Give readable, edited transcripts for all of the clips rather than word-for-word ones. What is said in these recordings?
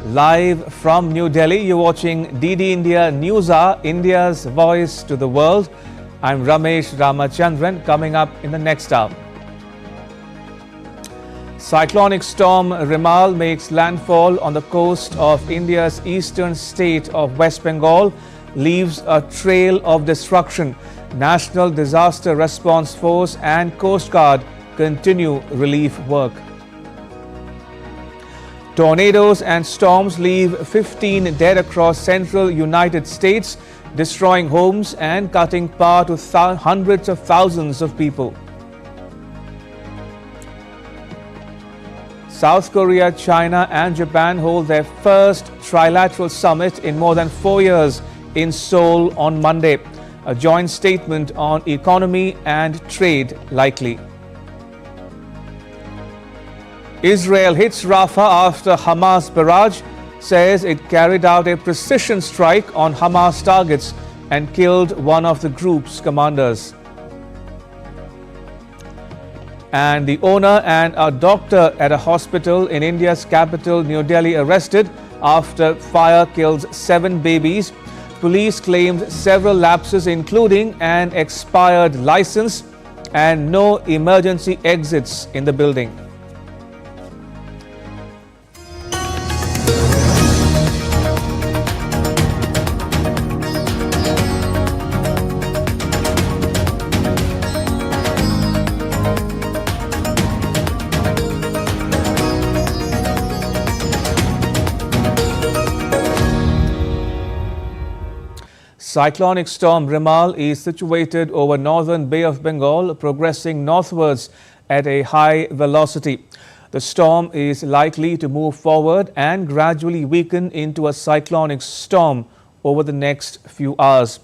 Live from New Delhi, you're watching DD India News Hour, India's voice to the world. I'm Ramesh Ramachandran. Coming up in the next hour. Cyclonic storm Remal makes landfall on the coast of India's eastern state of West Bengal, leaves a trail of destruction. National Disaster Response Force and Coast Guard continue relief work. Tornadoes and storms leave 15 dead across central United States, destroying homes and cutting power to hundreds of thousands of people. South Korea, China and Japan hold their first Trilateral summit in more than 4 years in Seoul on Monday. A joint statement on economy and trade likely. Israel hits Rafah after Hamas barrage, says it carried out a precision strike on Hamas targets and killed one of the group's commanders. And the owner and a doctor at a hospital in India's capital, New Delhi, arrested after fire kills 7 babies. Police claimed several lapses, including an expired license and no emergency exits in the building. Cyclonic storm Remal is situated over northern Bay of Bengal, progressing northwards at a high velocity. The storm is likely to move forward and gradually weaken into a cyclonic storm over the next few hours.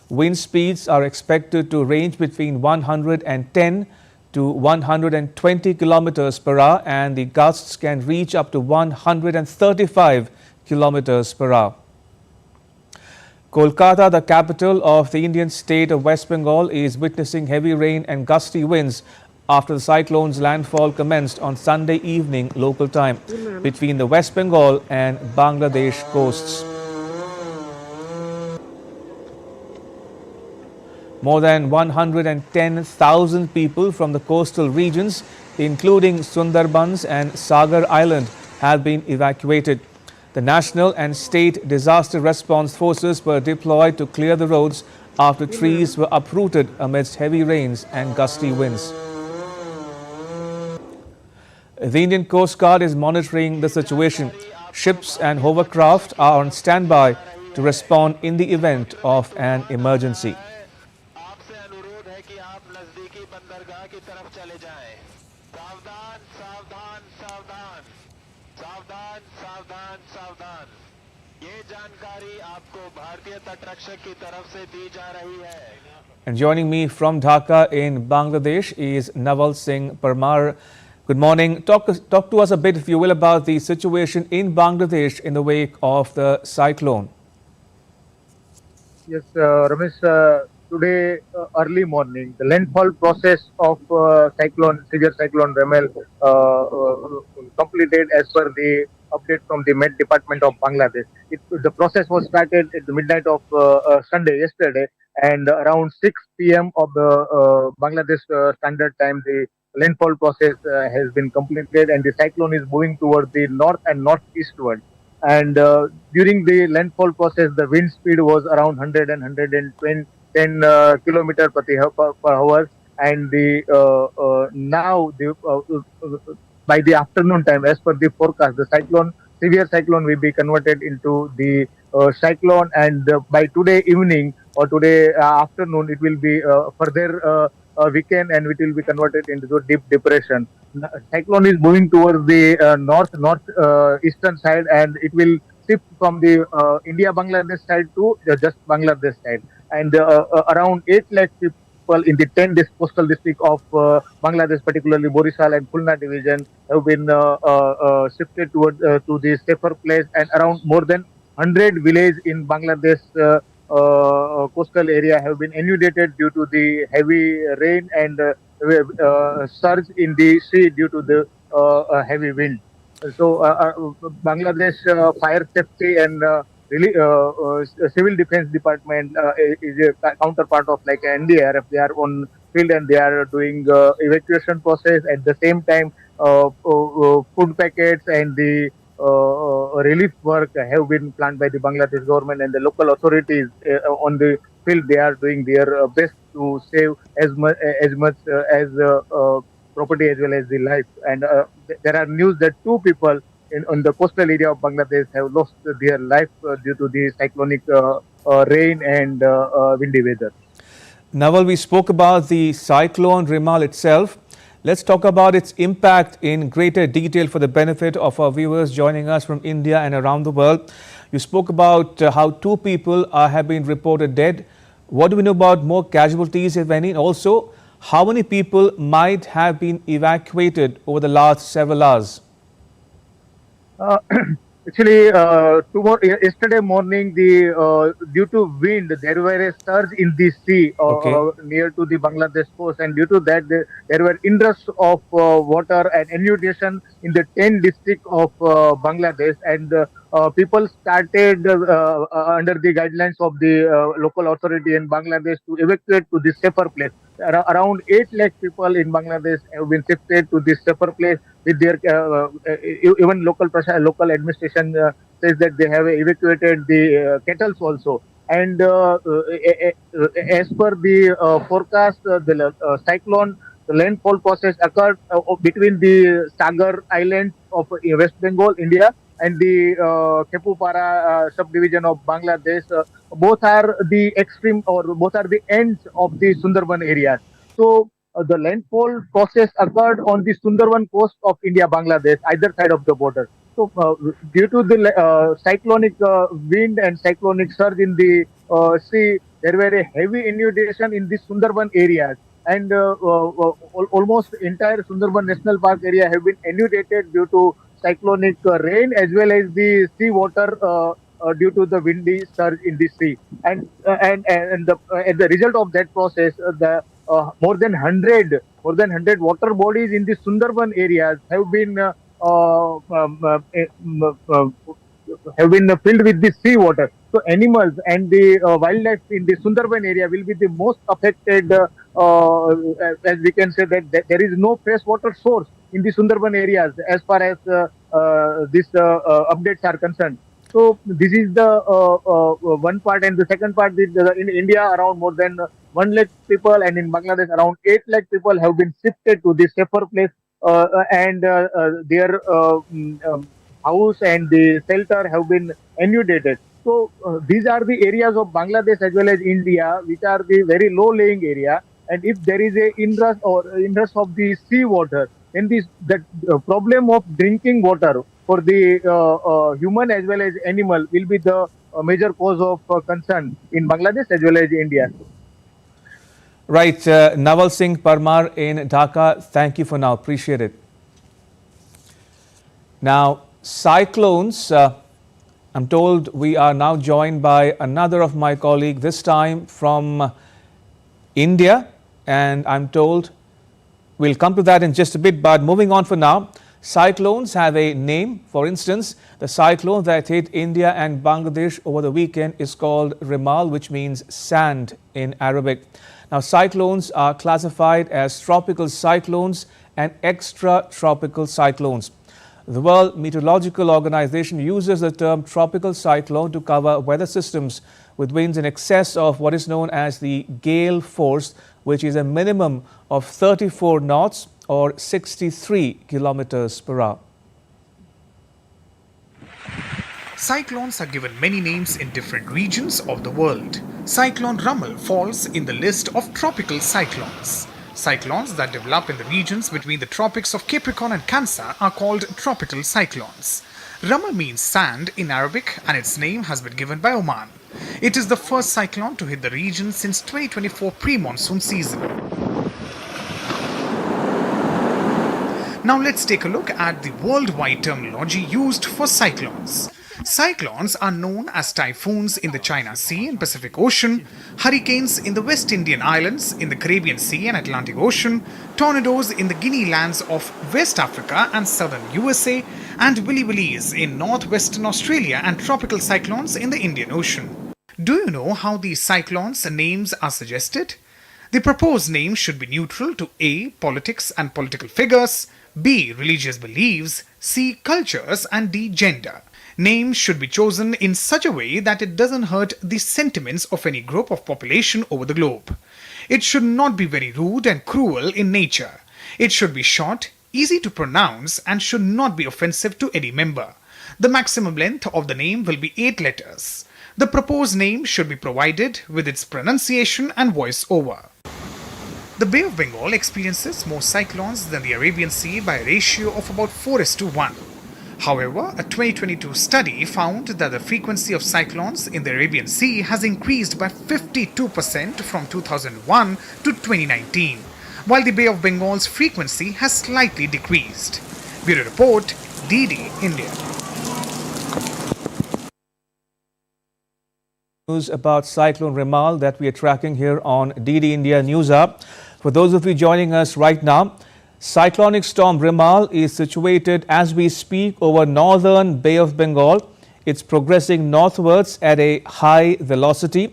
Wind speeds are expected to range between 110 to 120 kilometers per hour, and the gusts can reach up to 135 kilometers per hour. Kolkata, the capital of the Indian state of West Bengal, is witnessing heavy rain and gusty winds after the cyclone's landfall commenced on Sunday evening local time between the West Bengal and Bangladesh coasts. More than 110,000 people from the coastal regions, including Sundarbans and Sagar Island, have been evacuated. The national and state disaster response forces were deployed to clear the roads after trees were uprooted amidst heavy rains and gusty winds. The Indian Coast Guard is monitoring the situation. Ships and hovercraft are on standby to respond in the event of an emergency. And joining me from Dhaka in Bangladesh is Naval Singh Parmar. Good morning. Talk to us a bit, if you will, about the situation in Bangladesh in the wake of the cyclone. Yes, Ramesh, today early morning, the landfall process of severe cyclone Remal completed as per the update from the Met Department of Bangladesh. The process was started at the midnight of Sunday, yesterday, and around 6 p.m. of the Bangladesh standard time, the landfall process has been completed, and the cyclone is moving towards the north and northeastward. And during the landfall process, the wind speed was around 100 and 110 kilometer per hour, and by the afternoon time, as per the forecast, the severe cyclone will be converted into the cyclone, and by today evening or today afternoon, it will be further weakened, and it will be converted into a deep depression. Cyclone is moving towards the northeastern side, and it will shift from the India-Bangladesh side to just Bangladesh side. And around 8 lakh people in the 10 coastal district of Bangladesh, particularly Borisal and Khulna division, have been shifted to the safer place, and around more than 100 villages in Bangladesh coastal area have been inundated due to the heavy rain and surge in the sea due to the heavy wind. Bangladesh Fire Safety and Civil Defense Department is a counterpart of like NDRF. They are on field and they are doing evacuation process. At the same time, food packets and the relief work have been planned by the Bangladesh government and the local authorities on the field. They are doing their best to save as much as property as well as the life. And there are news that two people on the coastal area of Bangladesh have lost their life due to the cyclonic rain and windy weather. Naval, we spoke about the cyclone Remal itself. Let's talk about its impact in greater detail for the benefit of our viewers joining us from India and around the world. You spoke about how two people have been reported dead. What do we know about more casualties, if any? Also, how many people might have been evacuated over the last several hours? Uh, Actually, yesterday morning, due to wind, there were a surge in the sea Okay. near to the Bangladesh coast, and due to that, there were inrush of water and inundation in the 10 district of Bangladesh, and people started under the guidelines of the local authority in Bangladesh to evacuate to the safer place. Around 8 lakh people in Bangladesh have been shifted to this safer place with their even local administration says that they have evacuated the kettles also. And as per the forecast, the cyclone, the landfall process occurred between the Sagar Islands of West Bengal, India, and the Kepupara subdivision of Bangladesh. Both are the extreme or both are the ends of the Sundarban areas. So the landfall process occurred on the Sundarban coast of India, Bangladesh, either side of the border. So, due to the cyclonic wind and cyclonic surge in the sea, there were a heavy inundation in the Sundarban areas, and almost entire Sundarban National Park area have been inundated due to cyclonic rain as well as the sea water due to the windy surge in the sea. As the result of that process, the more than 100 water bodies in the Sundarban areas have been filled with the sea water. So animals and the wildlife in the Sundarban area will be the most affected. As we can say that there is no fresh water source in the Sundarban areas as far as these updates are concerned. So this is the one part, and the second part is in India around more than 1 lakh people, and in Bangladesh around 8 lakh people have been shifted to the safer place, and their house and the shelter have been inundated. So these are the areas of Bangladesh as well as India, which are the very low-lying area. And if there is a inrush of the sea water, then the problem of drinking water for the human as well as animal will be the major cause of concern in Bangladesh as well as India. Right, Naval Singh Parmar in Dhaka, thank you for now. Appreciate it. Now, cyclones, I'm told we are now joined by another of my colleague, this time from India, and I'm told we'll come to that in just a bit. But moving on for now, cyclones have a name. For instance, the cyclone that hit India and Bangladesh over the weekend is called Remal, which means sand in Arabic. Now, cyclones are classified as tropical cyclones and extratropical cyclones. The World Meteorological Organization uses the term tropical cyclone to cover weather systems with winds in excess of what is known as the gale force, which is a minimum of 34 knots or 63 kilometers per hour. Cyclones are given many names in different regions of the world. Cyclone Remal falls in the list of tropical cyclones. Cyclones that develop in the regions between the tropics of Capricorn and Cancer are called tropical cyclones. Remal means sand in Arabic, and its name has been given by Oman. It is the first cyclone to hit the region since 2024 pre-monsoon season. Now let's take a look at the worldwide terminology used for cyclones. Cyclones are known as typhoons in the China Sea and Pacific Ocean, hurricanes in the West Indian Islands, in the Caribbean Sea and Atlantic Ocean, tornadoes in the Guinea lands of West Africa and southern USA, and willy-willies in northwestern Australia, and tropical cyclones in the Indian Ocean. Do you know how these cyclones' names are suggested? The proposed name should be neutral to A. Politics and political figures, B. Religious beliefs, C. Cultures, and D. Gender. Names should be chosen in such a way that it doesn't hurt the sentiments of any group of population over the globe. It should not be very rude and cruel in nature. It should be short, easy to pronounce, and should not be offensive to any member. The maximum length of the name will be 8 letters. The proposed name should be provided with its pronunciation and voice over. The Bay of Bengal experiences more cyclones than the Arabian Sea by a ratio of about 4:1. However, a 2022 study found that the frequency of cyclones in the Arabian Sea has increased by 52% from 2001 to 2019, while the Bay of Bengal's frequency has slightly decreased. Bureau Report, DD India. News about Cyclone Remal that we are tracking here on DD India News Hub. For those of you joining us right now, cyclonic storm Remal is situated as we speak over northern Bay of Bengal. It's progressing northwards at a high velocity.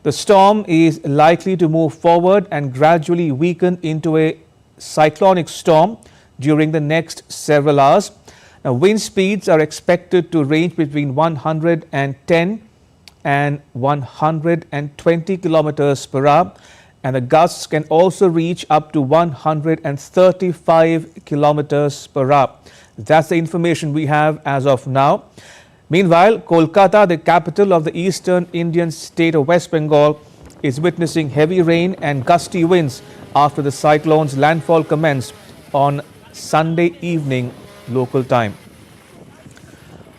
The storm is likely to move forward and gradually weaken into a cyclonic storm during the next several hours. Now, wind speeds are expected to range between 110 and 120 kilometers per hour, and the gusts can also reach up to 135 kilometers per hour. That's the information we have as of now. Meanwhile, Kolkata, the capital of the eastern Indian state of West Bengal, is witnessing heavy rain and gusty winds after the cyclone's landfall commenced on Sunday evening local time.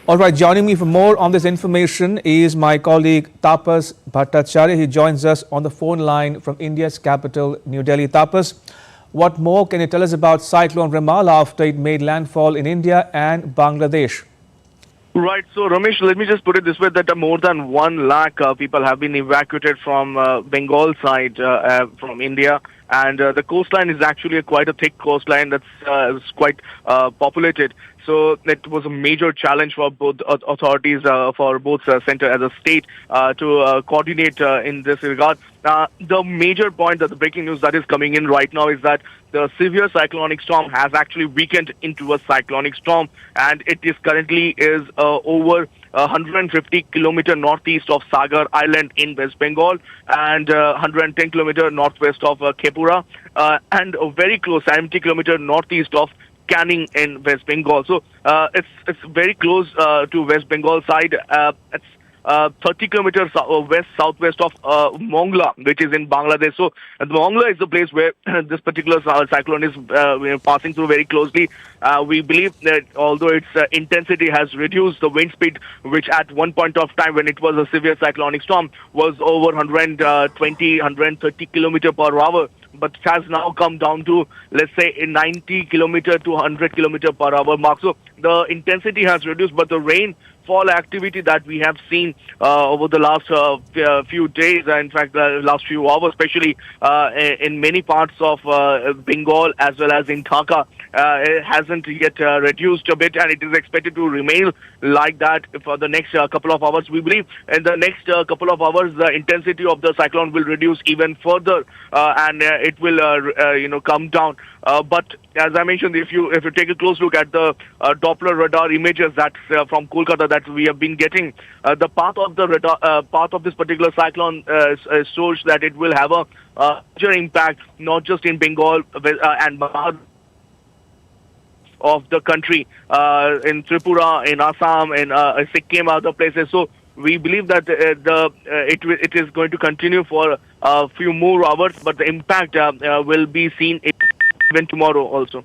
All right, joining me for more on this information is my colleague Tapas Bhattacharya. He joins us on the phone line from India's capital, New Delhi. Tapas, what more can you tell us about Cyclone Remal after it made landfall in India and Bangladesh? Right. So, Ramesh, let me just put it this way, that more than 1 lakh people have been evacuated from Bengal side from India. And the coastline is actually quite a thick coastline that's quite populated. So it was a major challenge for both authorities, for both center as a state, to coordinate in this regard. The major point, that the breaking news that is coming in right now, is that the severe cyclonic storm has actually weakened into a cyclonic storm, and it is currently over 150 kilometer northeast of Sagar Island in West Bengal, and 110 kilometer northwest of Khepura, and very close, 70 kilometer northeast of Canning in West Bengal. So it's very close to West Bengal side. It's 30 kilometers west-southwest of Mongla, which is in Bangladesh. So Mongla is the place where this particular cyclone is passing through very closely. We believe that although its intensity has reduced, the wind speed, which at one point of time when it was a severe cyclonic storm was over 130 kilometer per hour, but it has now come down to, let's say, 90 kilometer to 100 kilometer per hour mark. So the intensity has reduced, but the rainfall activity that we have seen over the last few days, in fact, the last few hours, especially in many parts of Bengal as well as in Dhaka, it hasn't yet reduced a bit, and it is expected to remain like that for the next couple of hours. We believe in the next couple of hours, the intensity of the cyclone will reduce even further, and it will, come down. But as I mentioned, if you take a close look at the Doppler radar images that's from Kolkata that we have been getting, the path of the radar, path of this particular cyclone shows that it will have a major impact not just in Bengal and Bihar of the country, in Tripura, in Assam, in Sikkim, other places. So we believe that it is going to continue for a few more hours, but the impact will be seen even tomorrow also.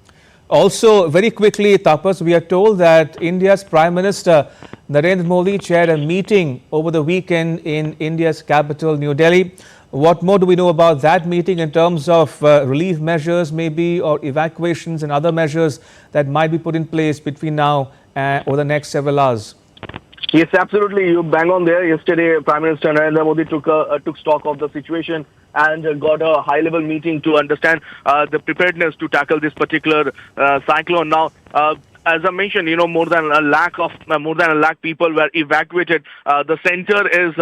Also, very quickly, Tapas, we are told that India's Prime Minister Narendra Modi chaired a meeting over the weekend in India's capital, New Delhi. What more do we know about that meeting in terms of relief measures maybe, or evacuations and other measures that might be put in place between now and over the next several hours? Yes, absolutely. You bang on there. Yesterday, Prime Minister Narendra Modi took stock of the situation and got a high-level meeting to understand the preparedness to tackle this particular cyclone. Now, as I mentioned, more than a lakh people were evacuated. The center is,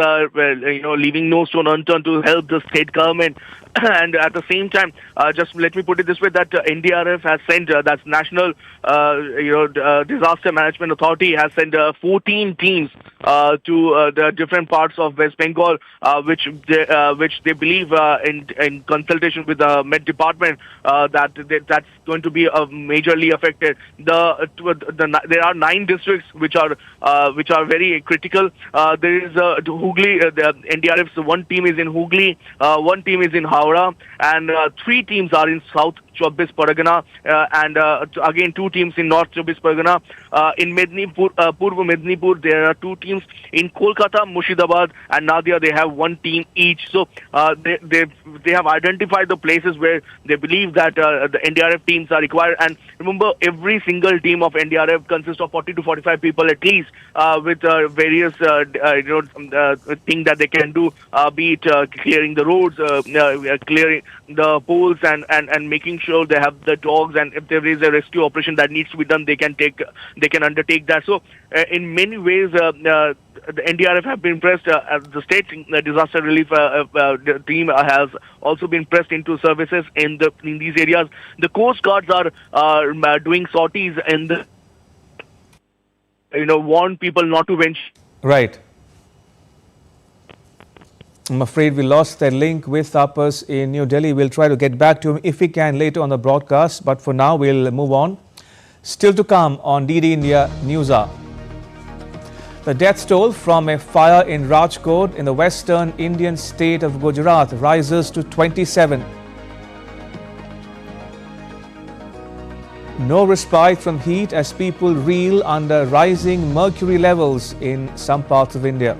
leaving no stone unturned to help the state government. And at the same time, just let me put it this way: that NDRF has sent, that's National, Disaster Management Authority has sent 14 teams to the different parts of West Bengal, which they believe, in consultation with the Met Department, that's going to be majorly affected. There are 9 districts which are very critical. There is Hooghly. The NDRF's one team is in Hooghly, one team is in Howrah, and 3 teams are in South 24 Pargana, and again 2 teams in North 24 Pargana. In Mednipur, Purva Mednipur, there are 2 teams. In Kolkata, Murshidabad, and Nadia, they have 1 team each. So they have identified the places where they believe that the NDRF teams are required. And remember, every single team of NDRF consists of 40 to 45 people at least, with various things that they can do, be it clearing the roads, clearing the poles, and making sure they have the dogs, and if there is a rescue operation that needs to be done, they can undertake that. So in many ways, the NDRF have been pressed. The state disaster relief team has also been pressed into services in these areas. The Coast Guards are doing sorties and warn people not to venture. Right. I'm afraid we lost that link with Tapas in New Delhi. We'll try to get back to him if we can later on the broadcast. But for now, we'll move on. Still to come on DD India News Hour. The death toll from a fire in Rajkot in the western Indian state of Gujarat rises to 27. No respite from heat as people reel under rising mercury levels in some parts of India.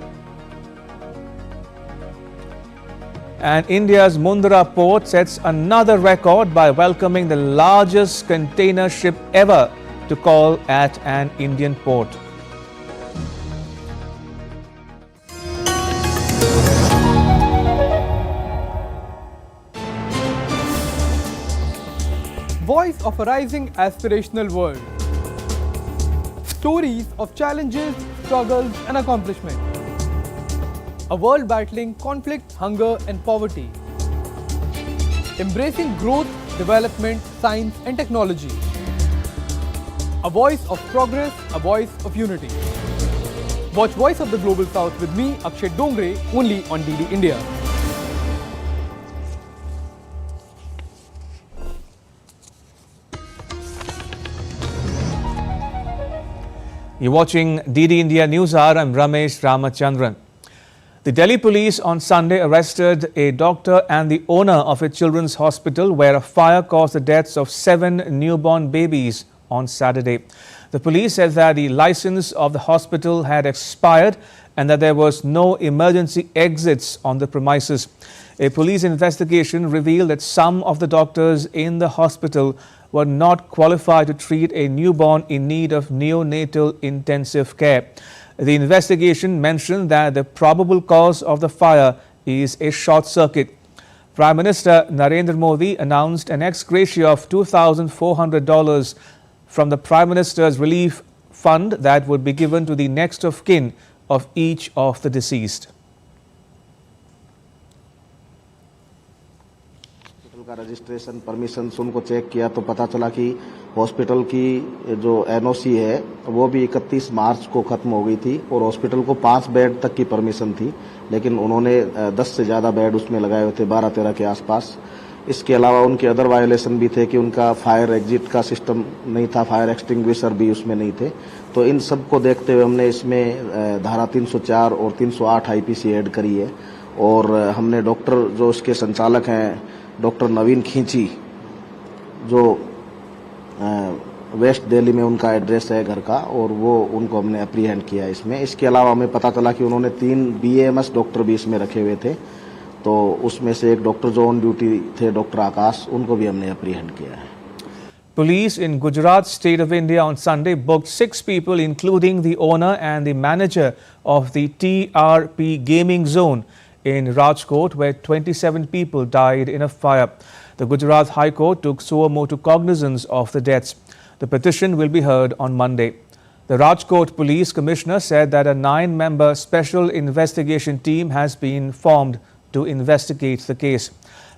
And India's Mundra port sets another record by welcoming the largest container ship ever to call at an Indian port. Voice of a rising aspirational world. Stories of challenges, struggles and accomplishment. A world battling conflict, hunger and poverty. Embracing growth, development, science and technology. A voice of progress, a voice of unity. Watch Voice of the Global South with me, Akshay Dongre, only on DD India. You're watching DD India News Hour. I'm Ramesh Ramachandran. The Delhi police on Sunday arrested a doctor and the owner of a children's hospital where a fire caused the deaths of 7 newborn babies on Saturday. The police said that the license of the hospital had expired and that there was no emergency exits on the premises. A police investigation revealed that some of the doctors in the hospital were not qualified to treat a newborn in need of neonatal intensive care. The investigation mentioned that the probable cause of the fire is a short circuit. Prime Minister Narendra Modi announced an ex gratia of $2,400 from the Prime Minister's Relief Fund that would be given to the next of kin of each of the deceased. का registration permission उनको check किया तो पता चला कि hospital की जो NOC है वो भी 31 मार्च को खत्म हो गई थी और हॉस्पिटल को 5 बेड तक की परमिशन थी, लेकिन उन्होंने 10 से ज्यादा बेड उसमें लगाए हुए थे 12-13 के आसपास। इसके अलावा उनके अदर वायोलेशन भी थे कि उनका फायर एग्जिट का सिस्टम नहीं था, फायर एक्सटिंग्विशर भी उसमें नहीं थे। तो इन सब को देखते हुए हमने इसमें धारा 304 और 308 आईपीसी ऐड करी है और हमने डॉक्टर जो इसके संचालक हैं डॉक्टर नवीन खींची जो वेस्ट दिल्ली में उनका एड्रेस है घर का और वो उनको हमने अप्रीहेंड किया इसमें। इसके अलावा हमें पता चला कि उन्होंने 3 बीएमएस डॉक्टर भी इसमें रखे हुए थे, तो उसमें से एक डॉक्टर जो ऑन ड्यूटी थे डॉक्टर आकाश, उनको भी हमने अप्रीहेंड किया है। Police in Gujarat, state of India, on Sunday booked 6 people, including the owner and the manager of the TRP gaming zone in Rajkot, where 27 people died in a fire. The Gujarat High Court took suo motu cognizance of the deaths. The petition will be heard on Monday. The Rajkot Police Commissioner said that a 9-member special investigation team has been formed to investigate the case.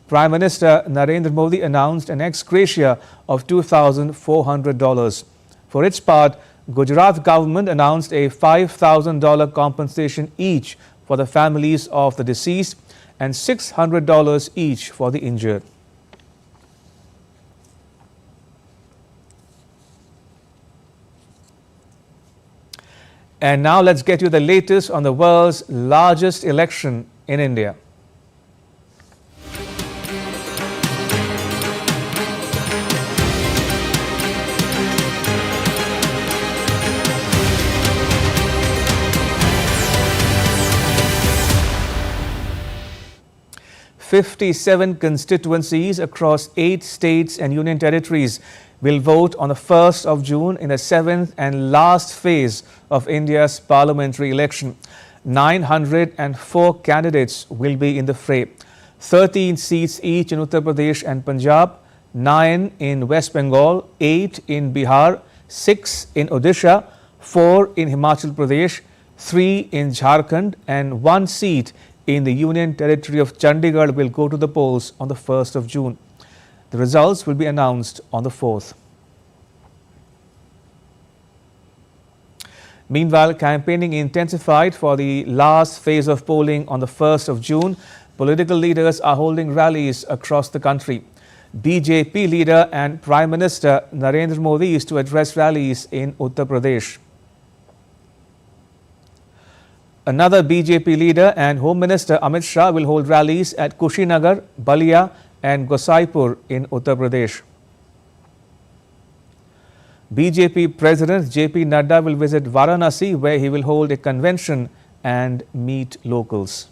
Prime Minister Narendra Modi announced an ex gratia of $2,400. For its part, Gujarat government announced a $5,000 compensation each for the families of the deceased and $600 each for the injured. And now let's get you the latest on the world's largest election in India. "57 constituencies across 8 states and union territories will vote on the 1st of June in the 7th and last phase of India's parliamentary election. 904 candidates will be in the fray. 13 seats each in Uttar Pradesh and Punjab, 9 in West Bengal, 8 in Bihar, 6 in Odisha, 4 in Himachal Pradesh, 3 in Jharkhand, and 1 seat in the Union Territory of Chandigarh will go to the polls on the 1st of June. The results will be announced on the 4th. Meanwhile, campaigning intensified for the last phase of polling on the 1st of June. Political leaders are holding rallies across the country. BJP leader and Prime Minister Narendra Modi is to address rallies in Uttar Pradesh. Another BJP leader and Home Minister Amit Shah will hold rallies at Kushinagar, Balia and Gosaipur in Uttar Pradesh. BJP President JP Nadda will visit Varanasi, where he will hold a convention and meet locals.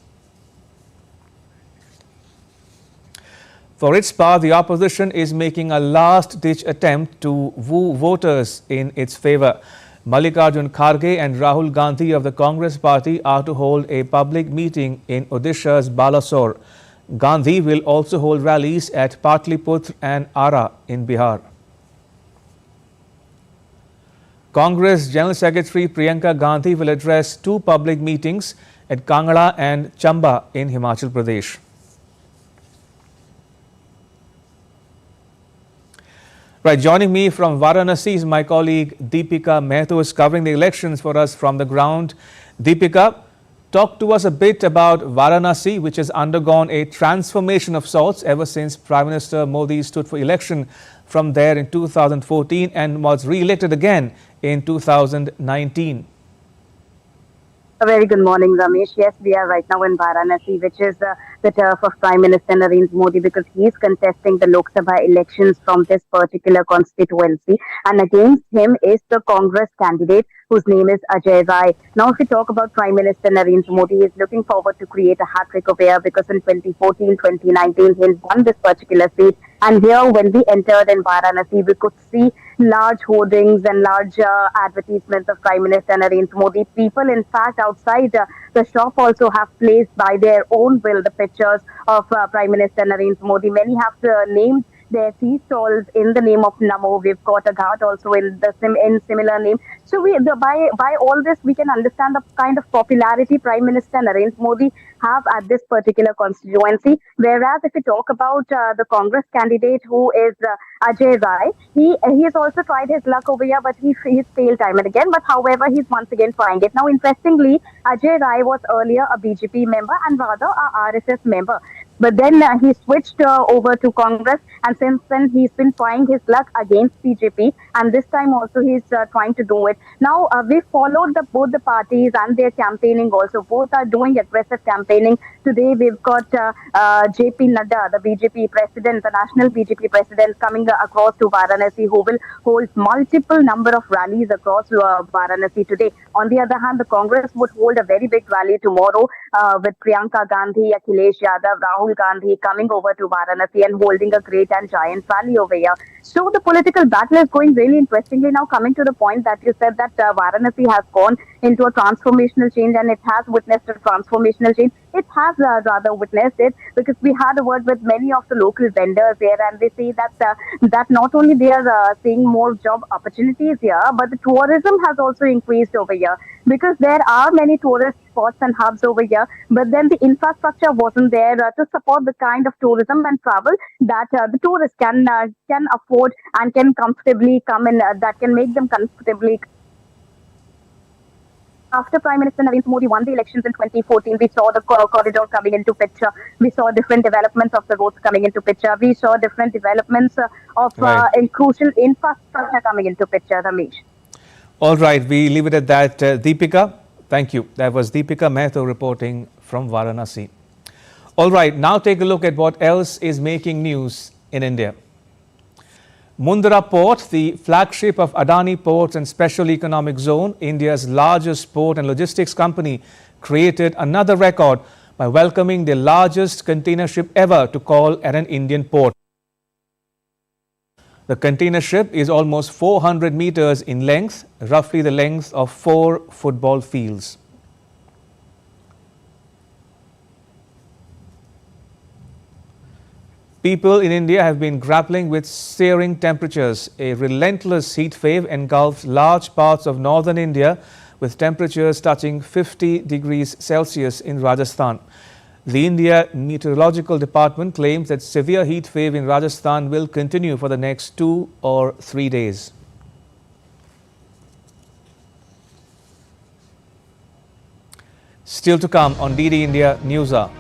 For its part, the opposition is making a last-ditch attempt to woo voters in its favour. Mallikarjun Kharge and Rahul Gandhi of the Congress party are to hold a public meeting in Odisha's Balasore. Gandhi will also hold rallies at Patliputra and Ara in Bihar. Congress General Secretary Priyanka Gandhi will address 2 public meetings at Kangra and Chamba in Himachal Pradesh. Right, joining me from Varanasi is my colleague Deepika Mehta, who is covering the elections for us from the ground. Deepika, talk to us a bit about Varanasi, which has undergone a transformation of sorts ever since Prime Minister Modi stood for election from there in 2014 and was re-elected again in 2019. A very good morning, Ramesh. Yes, we are right now in Varanasi, which is the turf of Prime Minister Narendra Modi, because he is contesting the Lok Sabha elections from this particular constituency. And against him is the Congress candidate, whose name is Ajay Rai. Now, if we talk about Prime Minister Narendra Modi, he is looking forward to create a hat-trick of air, because in 2014, 2019, he won this particular seat. And here, when we entered in Varanasi, we could see large hoardings and large advertisements of Prime Minister Narendra Modi. People, in fact, outside the shop also have placed by their own will the pictures of Prime Minister Narendra Modi. Many have named their tea stalls in the name of Namo. We've got a ghat also in similar name. So by all this, we can understand the kind of popularity Prime Minister Narendra Modi have at this particular constituency. Whereas if we talk about the Congress candidate, who is Ajay Rai, he has also tried his luck over here, but he's failed time and again. But however, he's once again trying it. Now, interestingly, Ajay Rai was earlier a BJP member and rather a RSS member. But then he switched over to Congress, and since then he's been trying his luck against BJP, and this time also he's trying to do it. Now, we followed both the parties and their campaigning also. Both are doing aggressive campaigning. Today we've got JP Nadda, the BJP president, the national BJP president, coming across to Varanasi, who will hold multiple number of rallies across Varanasi today. On the other hand, the Congress would hold a very big rally tomorrow with Priyanka Gandhi, Akhilesh Yadav, Rahul Gandhi coming over to Varanasi and holding a great and giant rally over here. So the political battle is going really interestingly now, coming to the point that you said that Varanasi has gone into a transformational change and it has witnessed a transformational change. It has rather witnessed it because we had a word with many of the local vendors here and they say that that not only they are seeing more job opportunities here, but the tourism has also increased over here because there are many tourist spots and hubs over here, but then the infrastructure wasn't there to support the kind of tourism and travel that the tourists can afford and can comfortably come in, that can make them comfortably. After Prime Minister Narendra Modi won the elections in 2014, we saw the corridor coming into picture. We saw different developments of the roads coming into picture. We saw different developments of crucial infrastructure coming into picture, Ramesh. All right, we leave it at that. Deepika, thank you. That was Deepika Mehta reporting from Varanasi. All right, now take a look at what else is making news in India. Mundra Port, the flagship of Adani Ports and Special Economic Zone, India's largest port and logistics company, created another record by welcoming the largest container ship ever to call at an Indian port. The container ship is almost 400 meters in length, roughly the length of 4 football fields. People in India have been grappling with searing temperatures. A relentless heat wave engulfs large parts of northern India with temperatures touching 50 degrees Celsius in Rajasthan. The India Meteorological Department claims that severe heat wave in Rajasthan will continue for the next 2 or 3 days. Still to come on DD India News Hour.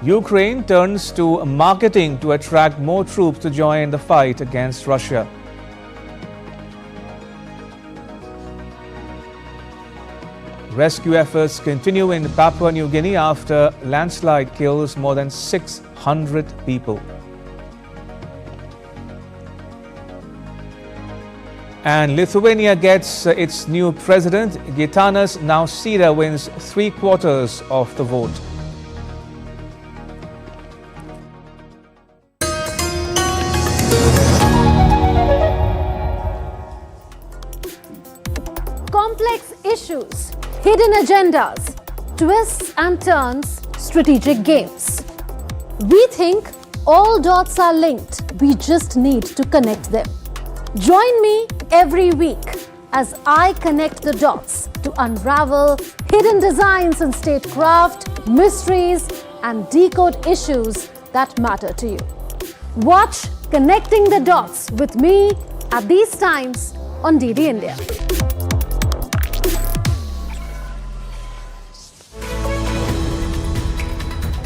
Ukraine turns to marketing to attract more troops to join the fight against Russia. Rescue efforts continue in Papua New Guinea after landslide kills more than 600 people. And Lithuania gets its new president. Gitanas Nausėda wins 3/4 of the vote. Complex issues, hidden agendas, twists and turns, strategic games. We think all dots are linked. We just need to connect them. Join me every week as I connect the dots to unravel hidden designs in statecraft, mysteries, and decode issues that matter to you. Watch Connecting the Dots with me at these times on DD India.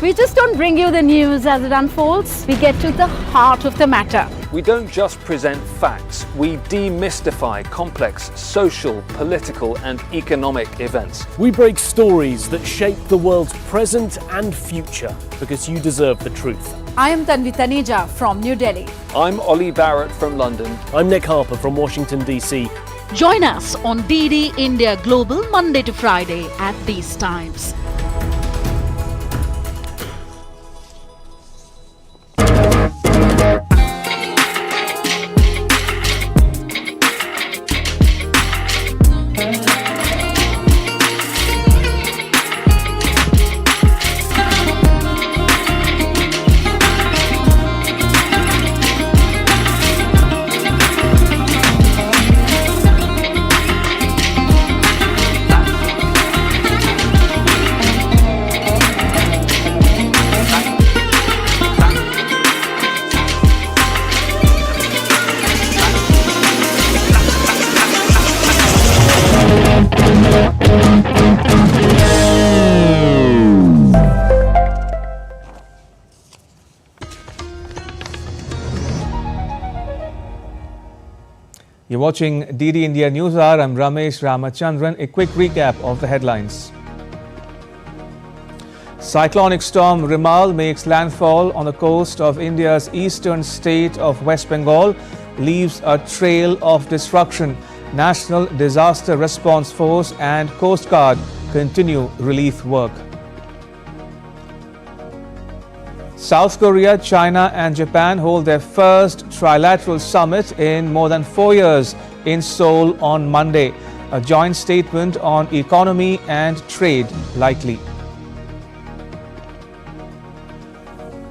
We just don't bring you the news as it unfolds. We get to the heart of the matter. We don't just present facts, we demystify complex social, political and economic events. We break stories that shape the world's present and future because you deserve the truth. I am Tanvi Taneja from New Delhi. I'm Ollie Barrett from London. I'm Nick Harper from Washington, D.C. Join us on DD India Global Monday to Friday at these times. You're watching DD India News Hour. I'm Ramesh Ramachandran. A quick recap of the headlines. Cyclonic storm Remal makes landfall on the coast of India's eastern state of West Bengal, leaves a trail of destruction National Disaster Response Force and Coast Guard continue relief work. South Korea, China and Japan hold their first trilateral summit in more than 4 years in Seoul on Monday. A joint statement on economy and trade likely.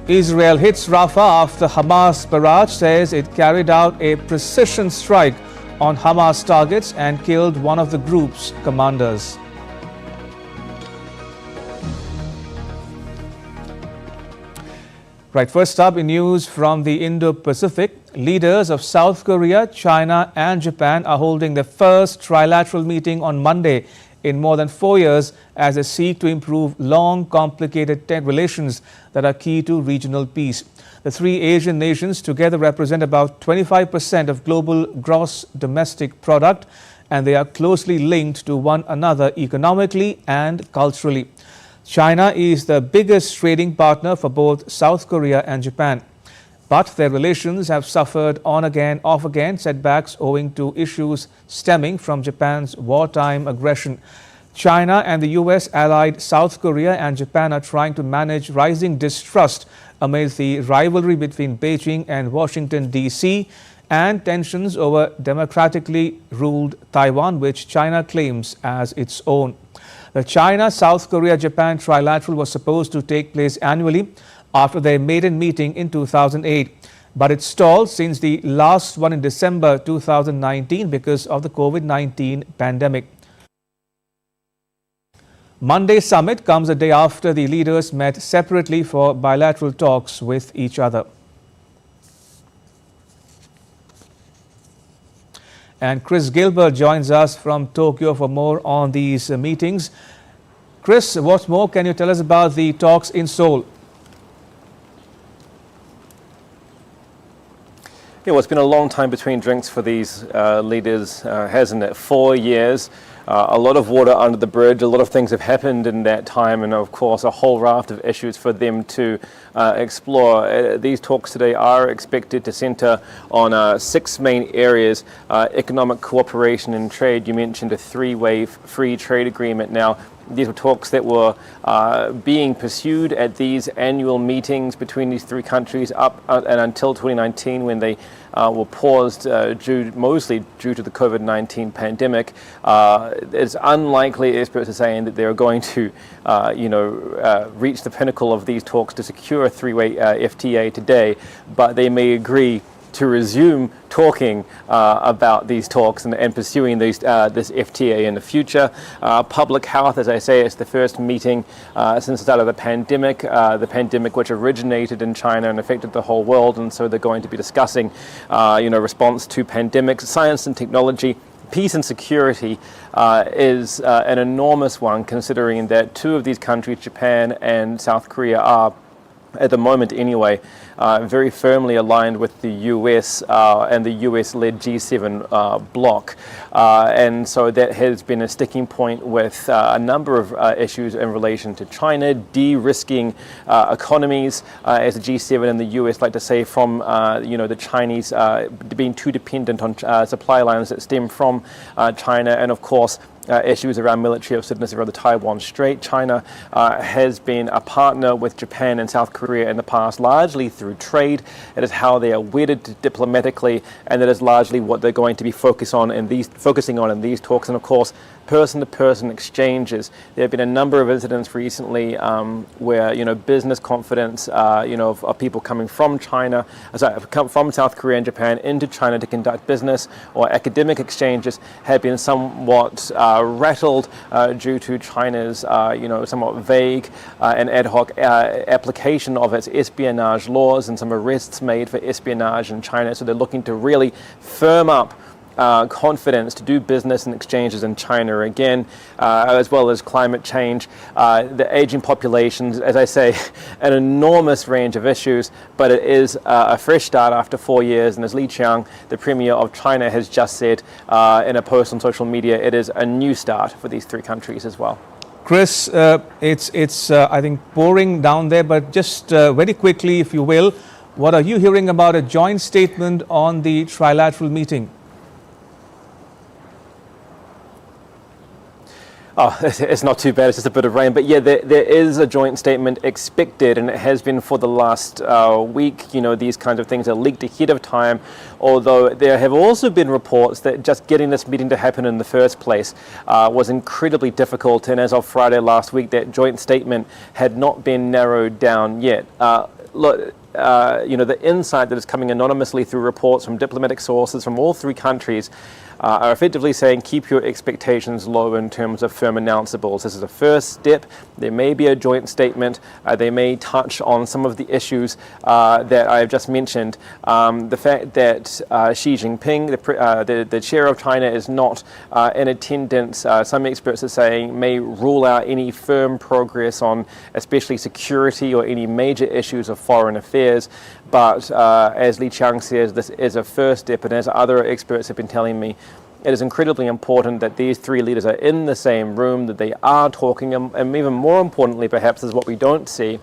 Israel hits Rafah after Hamas barrage says it carried out a precision strike on Hamas targets and killed one of the group's commanders. Right, first up in news from the Indo-Pacific, leaders of South Korea, China and Japan are holding their first trilateral meeting on Monday in more than 4 years as they seek to improve long, complicated relations that are key to regional peace. The three Asian nations together represent about 25% of global gross domestic product, and they are closely linked to one another economically and culturally. China is the biggest trading partner for both South Korea and Japan. But their relations have suffered on-again, off-again setbacks owing to issues stemming from Japan's wartime aggression. China and the US allied South Korea and Japan are trying to manage rising distrust amid the rivalry between Beijing and Washington, D.C. and tensions over democratically ruled Taiwan, which China claims as its own. The China-South Korea-Japan trilateral was supposed to take place annually after their maiden meeting in 2008. But it stalled since the last one in December 2019 because of the COVID-19 pandemic. Monday's summit comes a day after the leaders met separately for bilateral talks with each other. And Chris Gilbert joins us from Tokyo for more on these meetings. Chris, what more can you tell us about the talks in Seoul? Yeah, well, it's been a long time between drinks for these leaders, hasn't it? 4 years. A lot of water under the bridge, a lot of things have happened in that time, and of course a whole raft of issues for them to explore. These talks today are expected to centre on 6 main areas: economic cooperation and trade. You mentioned a 3-way free trade agreement. Now, these were talks that were being pursued at these annual meetings between these 3 countries up and until 2019, when they were paused mostly due to the COVID-19 pandemic. It's unlikely, experts are saying, that they're going to reach the pinnacle of these talks to secure a 3-way FTA today, but they may agree to resume talking about these talks and pursuing this FTA in the future. Public health, as I say, it's the first meeting since the start of the pandemic which originated in China and affected the whole world, and so they're going to be discussing response to pandemics. Science and technology. Peace and security is an enormous one, considering that 2 of these countries, Japan and South Korea, are, at the moment anyway, very firmly aligned with the US and the US-led G7 bloc. And so that has been a sticking point with a number of issues in relation to China, de-risking economies, as the G7 and the US like to say, from the Chinese being too dependent on supply lines that stem from China, and of course issues around military assertiveness around the Taiwan Strait. China has been a partner with Japan and South Korea in the past, largely through trade. It is how they are wedded diplomatically, and that is largely what they're going to be focusing on in these talks. And of course, person-to-person exchanges. There have been a number of incidents recently where business confidence of people coming from from South Korea and Japan into China to conduct business or academic exchanges have been somewhat rattled due to China's somewhat vague and ad hoc application of its espionage laws and some arrests made for espionage in China. So they're looking to really firm up confidence to do business and exchanges in China again, as well as climate change, the aging populations, as I say, an enormous range of issues, but it is a fresh start after 4 years. And as Li Qiang, the Premier of China, has just said in a post on social media, it is a new start for these 3 countries as well. Chris, it's I think pouring down there, but just very quickly, if you will, what are you hearing about a joint statement on the trilateral meeting? Oh, it's not too bad, it's just a bit of rain. But yeah, there is a joint statement expected, and it has been for the last week. You know, these kinds of things are leaked ahead of time, although there have also been reports that just getting this meeting to happen in the first place was incredibly difficult, and as of Friday last week, that joint statement had not been narrowed down yet. Look, you know, the insight that is coming anonymously through reports from diplomatic sources from all three countries are effectively saying keep your expectations low in terms of firm announceables. This is a first step. There may be a joint statement. They may touch on some of the issues that I have just mentioned. The fact that Xi Jinping, the chair of China, is not in attendance, some experts are saying may rule out any firm progress on especially security or any major issues of foreign affairs. But as Li Qiang says, this is a first step, and as other experts have been telling me, it is incredibly important that these three leaders are in the same room, that they are talking, and even more importantly, perhaps, is what we don't see,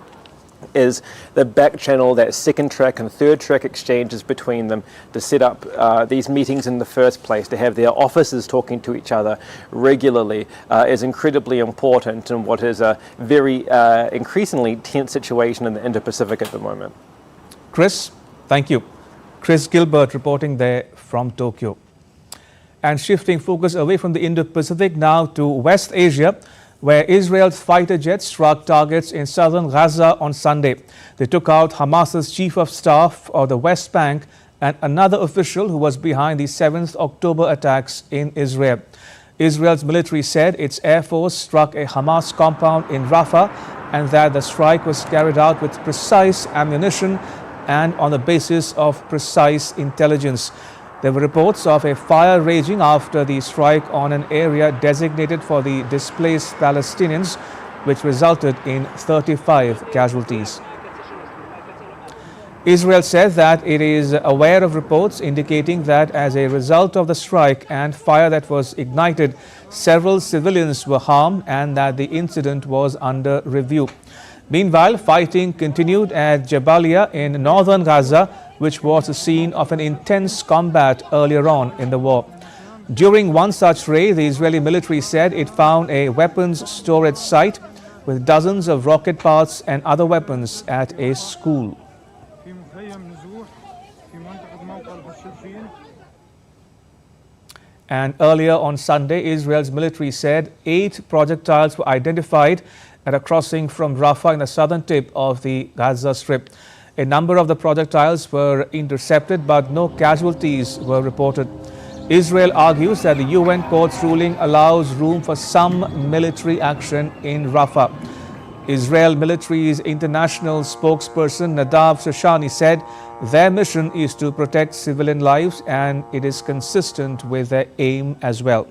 is the back channel, that second track and third track exchanges between them to set up these meetings in the first place, to have their officers talking to each other regularly is incredibly important in what is a very increasingly tense situation in the Indo-Pacific at the moment. Chris, thank you. Chris Gilbert reporting there from Tokyo. And shifting focus away from the Indo-Pacific now to West Asia, where Israel's fighter jets struck targets in southern Gaza on Sunday. They took out Hamas's chief of staff of the West Bank and another official who was behind the 7th October attacks in Israel. Israel's military said its air force struck a Hamas compound in Rafah and that the strike was carried out with precise ammunition and on the basis of precise intelligence. There were reports of a fire raging after the strike on an area designated for the displaced Palestinians, which resulted in 35 casualties. Israel said that it is aware of reports indicating that as a result of the strike and fire that was ignited, several civilians were harmed and that the incident was under review. Meanwhile, fighting continued at Jabalia in northern Gaza, which was the scene of an intense combat earlier on in the war. During one such raid, the Israeli military said it found a weapons storage site with dozens of rocket parts and other weapons at a school. And earlier on Sunday, Israel's military said 8 projectiles were identified at a crossing from Rafah in the southern tip of the Gaza Strip. A number of the projectiles were intercepted, but no casualties were reported. Israel argues that the UN court's ruling allows room for some military action in Rafah. Israel military's international spokesperson Nadav Shoshani said their mission is to protect civilian lives and it is consistent with their aim as well.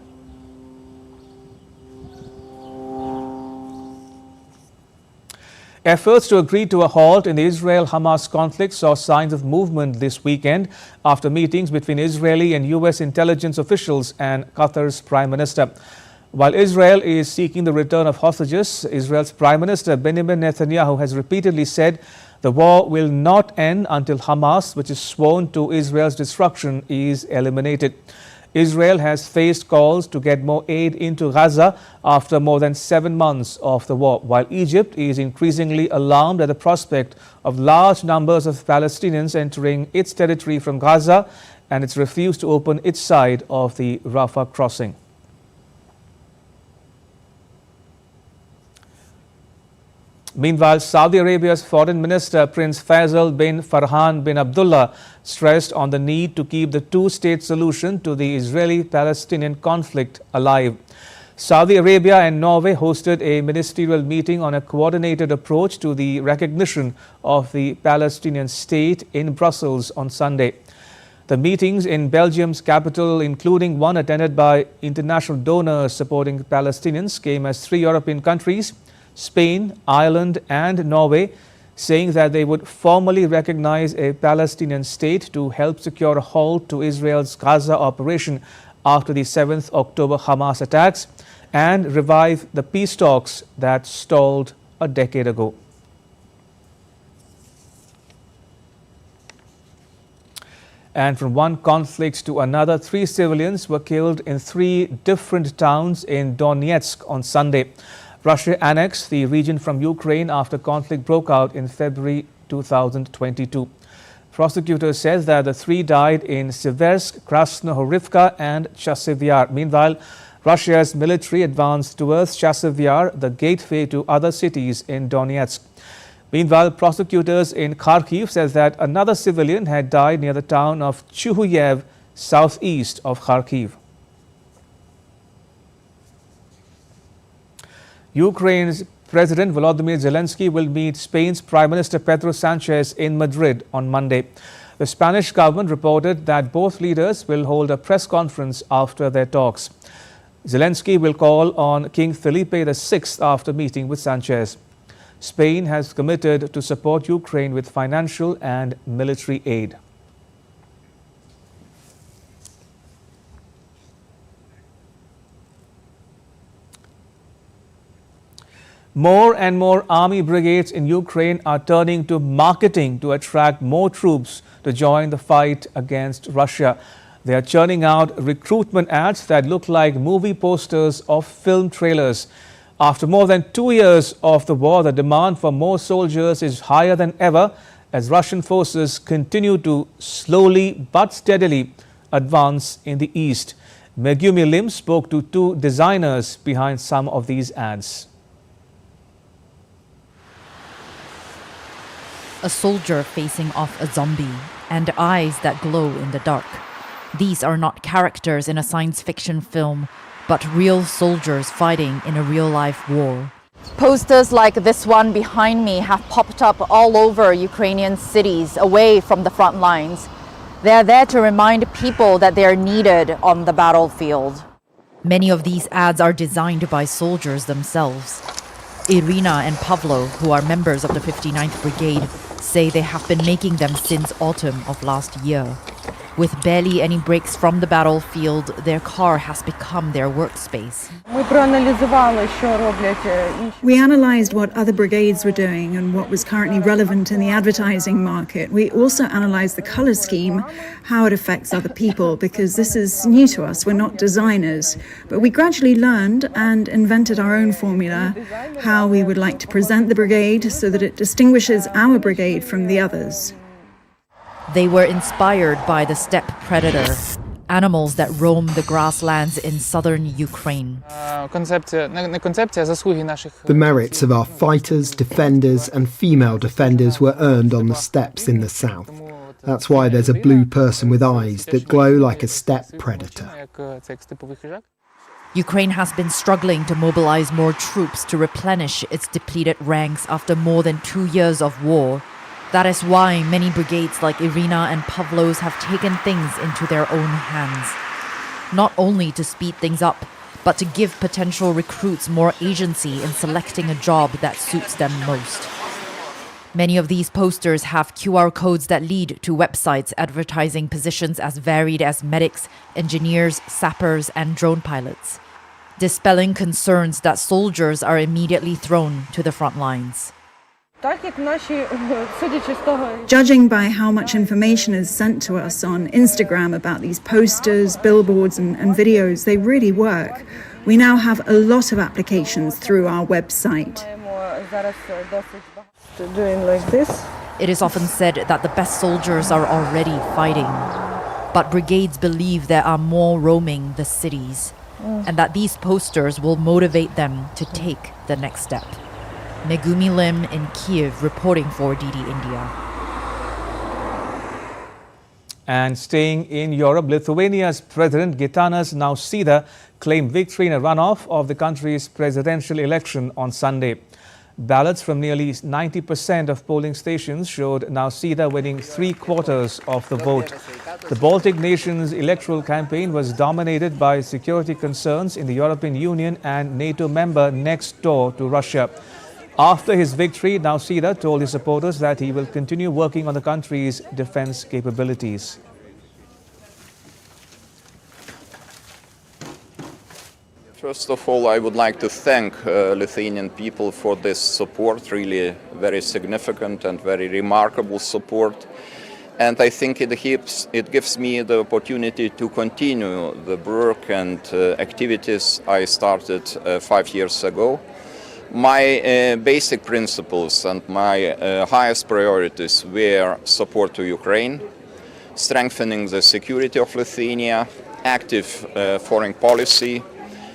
Efforts to agree to a halt in the Israel-Hamas conflict saw signs of movement this weekend after meetings between Israeli and U.S. intelligence officials and Qatar's Prime Minister. While Israel is seeking the return of hostages, Israel's Prime Minister Benjamin Netanyahu has repeatedly said the war will not end until Hamas, which is sworn to Israel's destruction, is eliminated. Israel has faced calls to get more aid into Gaza after more than 7 months of the war, while Egypt is increasingly alarmed at the prospect of large numbers of Palestinians entering its territory from Gaza and its refuse to open its side of the Rafah crossing. Meanwhile, Saudi Arabia's Foreign Minister Prince Faisal bin Farhan bin Abdullah stressed on the need to keep the two-state solution to the Israeli-Palestinian conflict alive. Saudi Arabia and Norway hosted a ministerial meeting on a coordinated approach to the recognition of the Palestinian state in Brussels on Sunday. The meetings in Belgium's capital, including one attended by international donors supporting Palestinians, came as 3 European countries, Spain, Ireland and Norway, saying that they would formally recognize a Palestinian state to help secure a halt to Israel's Gaza operation after the 7th October Hamas attacks and revive the peace talks that stalled a decade ago. And from one conflict to another, 3 civilians were killed in 3 different towns in Donetsk on Sunday. Russia annexed the region from Ukraine after conflict broke out in February 2022. Prosecutors said that the 3 died in Seversk, Krasnohorivka and Chasiv Yar. Meanwhile, Russia's military advanced towards Chasiv Yar, the gateway to other cities in Donetsk. Meanwhile, prosecutors in Kharkiv said that another civilian had died near the town of Chuhuyev, southeast of Kharkiv. Ukraine's President Volodymyr Zelensky will meet Spain's Prime Minister Pedro Sanchez in Madrid on Monday. The Spanish government reported that both leaders will hold a press conference after their talks. Zelensky will call on King Felipe VI after meeting with Sanchez. Spain has committed to support Ukraine with financial and military aid. More and more army brigades in Ukraine are turning to marketing to attract more troops to join the fight against Russia. They are churning out recruitment ads that look like movie posters of film trailers. After more than 2 years of the war, the demand for more soldiers is higher than ever as Russian forces continue to slowly but steadily advance in the east. Megumi Lim spoke to 2 designers behind some of these ads. A soldier facing off a zombie and eyes that glow in the dark. These are not characters in a science fiction film, but real soldiers fighting in a real-life war. Posters like this one behind me have popped up all over Ukrainian cities away from the front lines. They are there to remind people that they are needed on the battlefield. Many of these ads are designed by soldiers themselves. Irina and Pavlo, who are members of the 59th Brigade, say they have been making them since autumn of last year. With barely any breaks from the battlefield, their car has become their workspace. We analysed what other brigades were doing and what was currently relevant in the advertising market. We also analysed the colour scheme, how it affects other people, because this is new to us. We're not designers. But we gradually learned and invented our own formula, how we would like to present the brigade so that it distinguishes our brigade from the others. They were inspired by the steppe predator, animals that roam the grasslands in southern Ukraine. The merits of our fighters, defenders and female defenders were earned on the steppes in the south. That's why there's a blue person with eyes that glow like a steppe predator. Ukraine has been struggling to mobilize more troops to replenish its depleted ranks after more than 2 years of war. That is why many brigades like Irina and Pavlo's have taken things into their own hands. Not only to speed things up, but to give potential recruits more agency in selecting a job that suits them most. Many of these posters have QR codes that lead to websites advertising positions as varied as medics, engineers, sappers, and drone pilots, dispelling concerns that soldiers are immediately thrown to the front lines. Judging by how much information is sent to us on Instagram about these posters, billboards and videos, they really work. We now have a lot of applications through our website. Doing like this. It is often said that the best soldiers are already fighting. But brigades believe there are more roaming the cities, and that these posters will motivate them to take the next step. Megumi Lim in Kiev reporting for DD India. And staying in Europe, Lithuania's President Gitanas Nausėda claimed victory in a runoff of the country's presidential election on Sunday. Ballots from nearly 90% of polling stations showed Nausėda winning 3/4 of the vote. The Baltic nation's electoral campaign was dominated by security concerns in the European Union and NATO member next door to Russia. After his victory, Nausėda told his supporters that he will continue working on the country's defense capabilities. First of all, I would like to thank Lithuanian people for this support, really very significant and very remarkable support. And I think it gives me the opportunity to continue the work and activities I started 5 years ago. My basic principles and my highest priorities were support to Ukraine, strengthening the security of Lithuania, active foreign policy,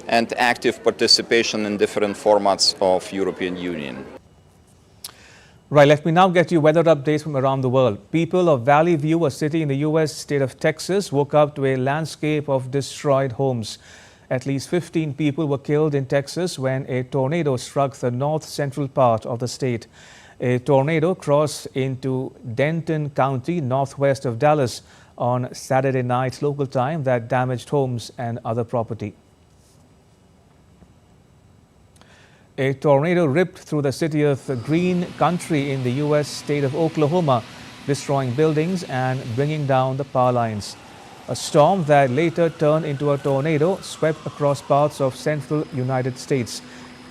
and active participation in different formats of European Union. Right, let me now get you weather updates from around the world. People of Valley View, a city in the U.S. state of Texas, woke up to a landscape of destroyed homes. At least 15 people were killed in Texas when a tornado struck the north-central part of the state. A tornado crossed into Denton County, northwest of Dallas, on Saturday night local time that damaged homes and other property. A tornado ripped through the city of Green Country in the U.S. state of Oklahoma, destroying buildings and bringing down the power lines. A storm that later turned into a tornado swept across parts of central United States.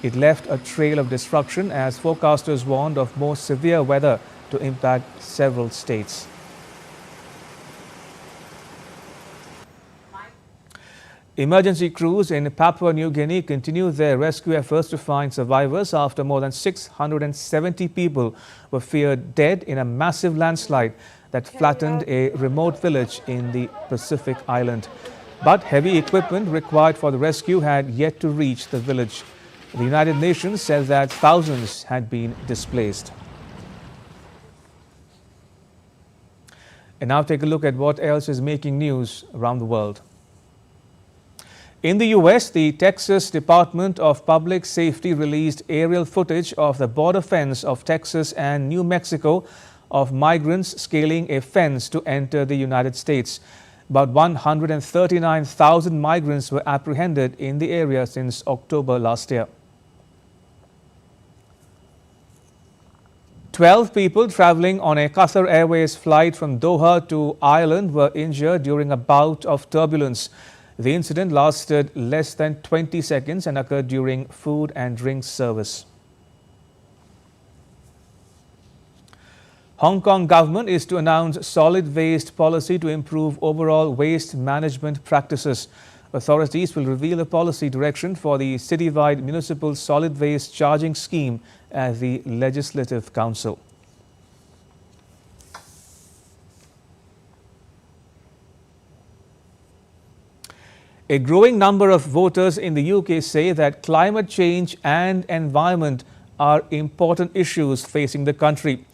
It left a trail of destruction as forecasters warned of more severe weather to impact several states. Emergency crews in Papua New Guinea continue their rescue efforts to find survivors after more than 670 people were feared dead in a massive landslide that flattened a remote village in the Pacific island. But heavy equipment required for the rescue had yet to reach the village. The United Nations says that thousands had been displaced. And now take a look at what else is making news around the world. In the U.S., the Texas Department of Public Safety released aerial footage of the border fence of Texas and New Mexico of migrants scaling a fence to enter the United States. About 139,000 migrants were apprehended in the area since October last year. 12 people traveling on a Qatar Airways flight from Doha to Ireland were injured during a bout of turbulence. The incident lasted less than 20 seconds and occurred during food and drink service. Hong Kong government is to announce solid waste policy to improve overall waste management practices. Authorities will reveal a policy direction for the citywide municipal solid waste charging scheme at the Legislative Council. A growing number of voters in the UK say that climate change and environment are important issues facing the country.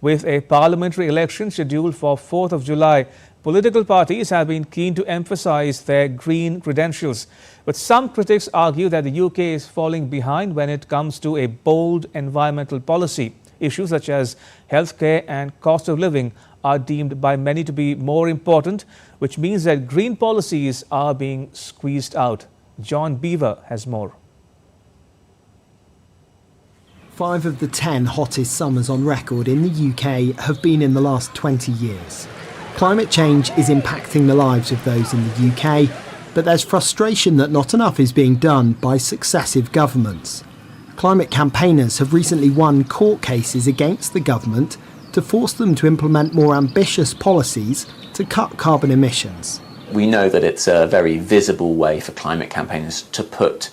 With a parliamentary election scheduled for 4th of July, political parties have been keen to emphasize their green credentials. But some critics argue that the UK is falling behind when it comes to a bold environmental policy. Issues such as healthcare and cost of living are deemed by many to be more important, which means that green policies are being squeezed out. John Beaver has more. 5 of the 10 hottest summers on record in the UK have been in the last 20 years. Climate change is impacting the lives of those in the UK, but there's frustration that not enough is being done by successive governments. Climate campaigners have recently won court cases against the government to force them to implement more ambitious policies to cut carbon emissions. We know that it's a very visible way for climate campaigners to put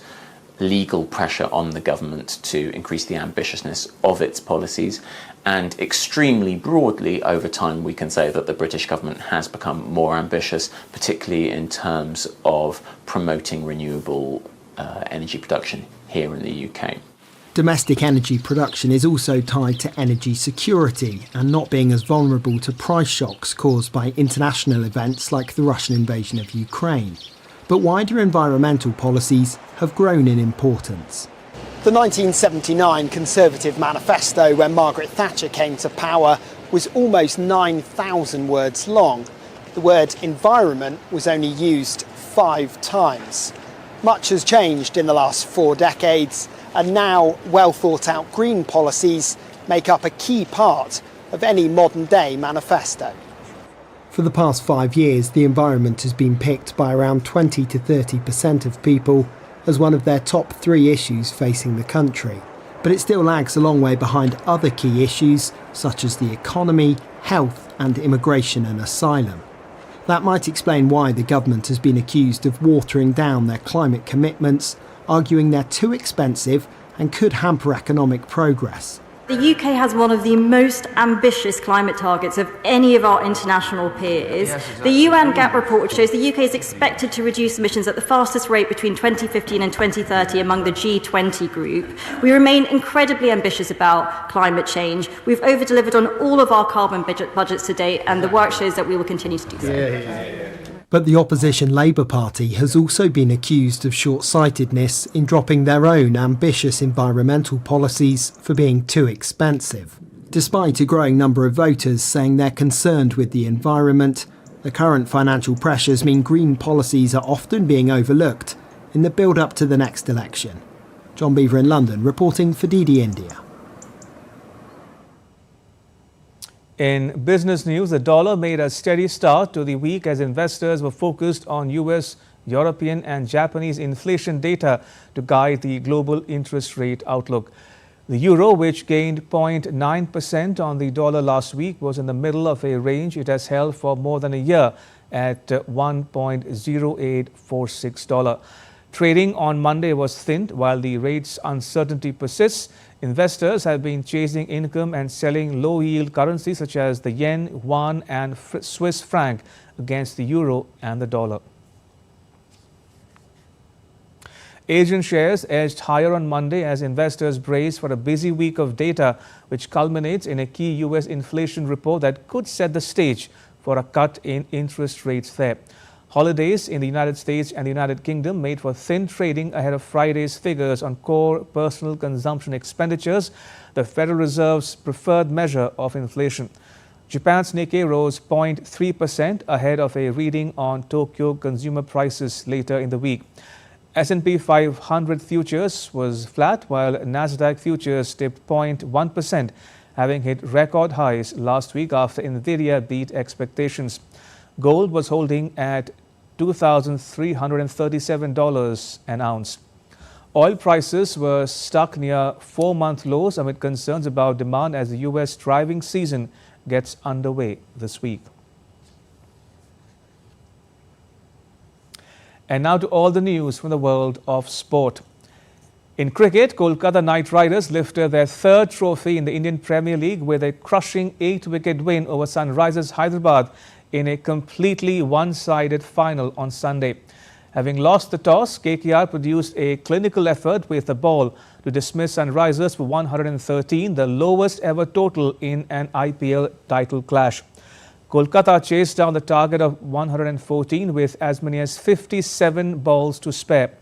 legal pressure on the government to increase the ambitiousness of its policies, and extremely broadly over time we can say that the British government has become more ambitious, particularly in terms of promoting renewable energy production here in the UK. Domestic energy production is also tied to energy security and not being as vulnerable to price shocks caused by international events like the Russian invasion of Ukraine. But wider environmental policies have grown in importance. The 1979 Conservative manifesto, when Margaret Thatcher came to power, was almost 9,000 words long. The word environment was only used 5 times. Much has changed in the last 4 decades, and now well thought out green policies make up a key part of any modern day manifesto. For the past 5 years, the environment has been picked by around 20 to 30% of people as one of their top 3 issues facing the country. But it still lags a long way behind other key issues such as the economy health and immigration and asylum. That might explain why the government has been accused of watering down their climate commitments, arguing they're too expensive and could hamper economic progress. The UK has one of the most ambitious climate targets of any of our international peers. Yes, exactly. The UN GAP report shows the UK is expected to reduce emissions at the fastest rate between 2015 and 2030 among the G20 group. We remain incredibly ambitious about climate change. We've over-delivered on all of our carbon budgets to date, and the work shows that we will continue to do so. But the opposition Labour Party has also been accused of short-sightedness in dropping their own ambitious environmental policies for being too expensive. Despite a growing number of voters saying they're concerned with the environment, the current financial pressures mean green policies are often being overlooked in the build-up to the next election. John Beaver in London, reporting for DD India. In business news, the dollar made a steady start to the week as investors were focused on US, European and Japanese inflation data to guide the global interest rate outlook. The euro, which gained 0.9% on the dollar last week, was in the middle of a range it has held for more than a year at $1.0846. Trading on Monday was thinned while the rates uncertainty persists. Investors have been chasing income and selling low-yield currencies such as the yen, yuan and Swiss franc against the euro and the dollar. Asian shares edged higher on Monday as investors braced for a busy week of data, which culminates in a key US inflation report that could set the stage for a cut in interest rates there. Holidays in the United States and the United Kingdom made for thin trading ahead of Friday's figures on core personal consumption expenditures, the Federal Reserve's preferred measure of inflation. Japan's Nikkei rose 0.3% ahead of a reading on Tokyo consumer prices later in the week. S&P 500 futures was flat while Nasdaq futures dipped 0.1%, having hit record highs last week after Nvidia beat expectations. Gold was holding at $2,337 an ounce. Oil prices were stuck near 4-month lows amid concerns about demand as the US driving season gets underway this week. And now to all the news from the world of sport. In cricket, Kolkata Knight Riders lifted their third trophy in the Indian Premier League with a crushing 8-wicket win over Sunrisers Hyderabad in a completely one-sided final on Sunday. Having lost the toss, KKR produced a clinical effort with the ball to dismiss Sunrisers for 113, the lowest ever total in an IPL title clash. Kolkata chased down the target of 114 with as many as 57 balls to spare.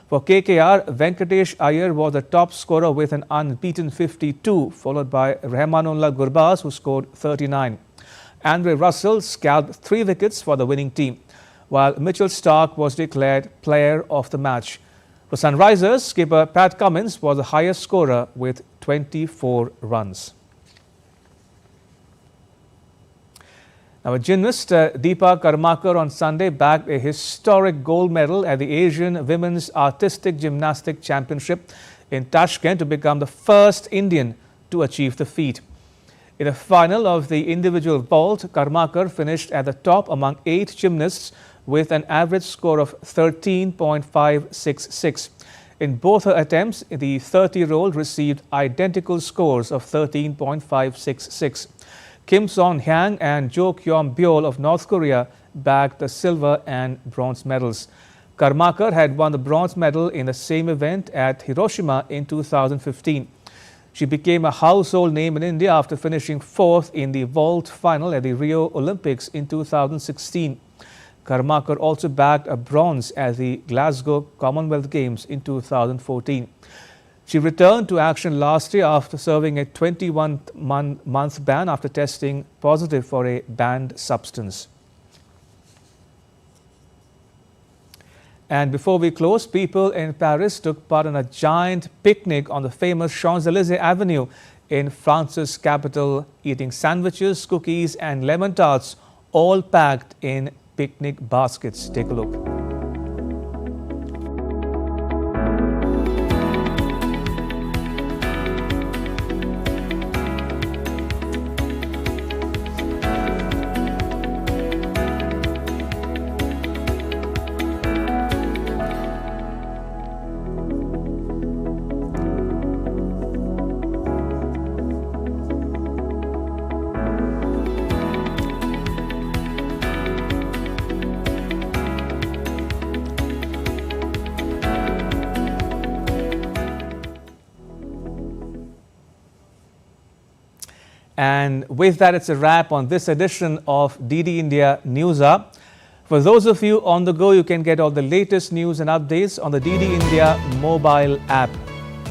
For KKR, Venkatesh Iyer was the top scorer with an unbeaten 52, followed by Rahmanullah Gurbaz, who scored 39. Andre Russell scalped 3 wickets for the winning team, while Mitchell Starc was declared player of the match. For Sunrisers, skipper Pat Cummins was the highest scorer with 24 runs. Now, gymnast Deepa Karmakar on Sunday bagged a historic gold medal at the Asian Women's Artistic Gymnastic Championship in Tashkent to become the first Indian to achieve the feat. In the final of the individual vault, Karmakar finished at the top among 8 gymnasts with an average score of 13.566. In both her attempts, the 30-year-old received identical scores of 13.566. Kim Son-hyang and Jo Kyeom-byul of North Korea bagged the silver and bronze medals. Karmakar had won the bronze medal in the same event at Hiroshima in 2015. She became a household name in India after finishing 4th in the vault final at the Rio Olympics in 2016. Karmakar also bagged a bronze at the Glasgow Commonwealth Games in 2014. She returned to action last year after serving a 21-month ban after testing positive for a banned substance. And before we close, people in Paris took part in a giant picnic on the famous Champs-Élysées Avenue in France's capital, eating sandwiches, cookies and lemon tarts, all packed in picnic baskets. Take a look. And with that, it's a wrap on this edition of DD India News Hour. For those of you on the go, you can get all the latest news and updates on the DD India mobile app.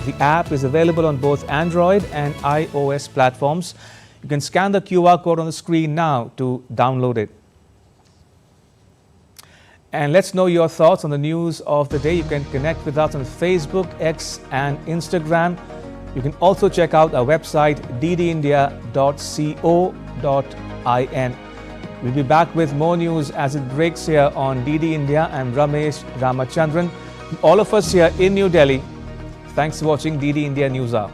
The app is available on both Android and iOS platforms. You can scan the QR code on the screen now to download it. And let's know your thoughts on the news of the day. You can connect with us on Facebook, X and Instagram. You can also check out our website ddindia.co.in. We'll be back with more news as it breaks here on DD India. I'm Ramesh Ramachandran. All of us here in New Delhi, thanks for watching DD India News Hour.